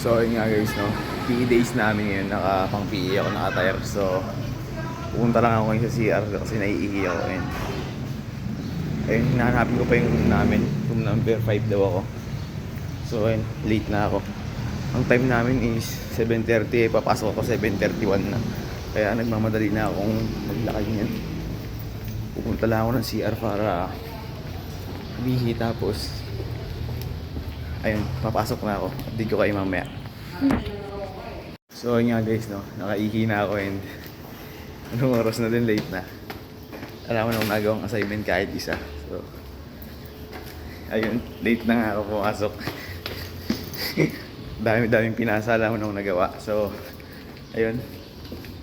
So yun nga guys, no, PE days namin ngayon, pang PE ako, naka-tire. So pupunta lang ako ngayon sa CR kasi naiihi ako. And ayun, hinahanapin ko pa yung room namin, room number 5 daw ako. So ayun, late na ako. Ang time namin is 7:30, papasok ako 7:31 na. Kaya nagmamadali na akong maglakad niyan. Pupunta lang ako ng CR para umihi, tapos ayun, papasok na ako. Update ko kayo mamaya. So yun nga guys, no, nakaihi na ako and anong oras na din, late na. Alam mo na akong nagawang assignment kahit isa. So ayun, late na nga ako pumasok. Daming pinasa, alam mo na akong nagawa. So ayun,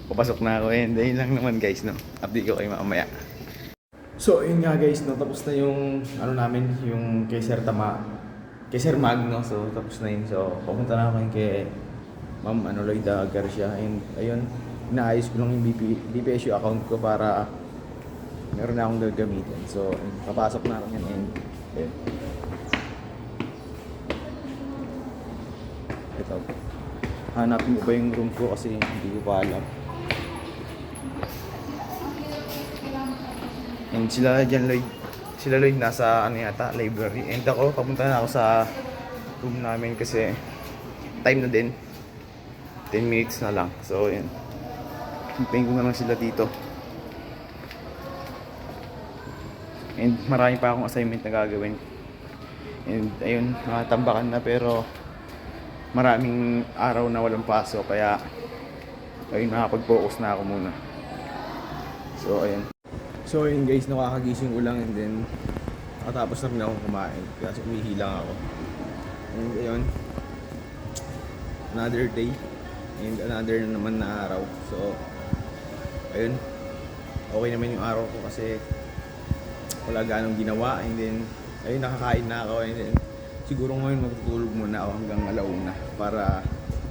papasok na ako and ayun lang naman guys, no, update ko kayo mamaya. So yun nga guys, no, tapos na yung ano namin, yung kay Sir Mag, no. So tapos na yun. So papunta na ako kay Ma'am Loida Garcia. And ayun, inaayos ko lang yung BPSU account ko para meron na akong gagamitin. So papasok na ako yan. And ayun, ito, hanapin ko ba yung room ko kasi hindi ko pa alam. And sila Lloyd nasa ano yata, library. And ako, papunta na ako sa room namin kasi time na din, 10 minutes na lang. So yun, hintayin ko na lang sila dito. And marami pa akong assignment na gagawin. And ayun, nakatambakan na, pero maraming araw na walang pasok, kaya ayun, makapag-focus na ako muna. So ayun guys, nakakagising ko lang and then nakatapos na rin akong kumain kasi umihi lang ako. And ayun, another day and another na naman na araw. So ayun, okay naman yung araw ko kasi wala ganong ginawa. And then ayun, nakakain na ako. And then siguro ngayon magtutulog muna ako hanggang alauna para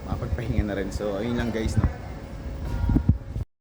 makapagpahinga na rin. So ayun lang guys, no.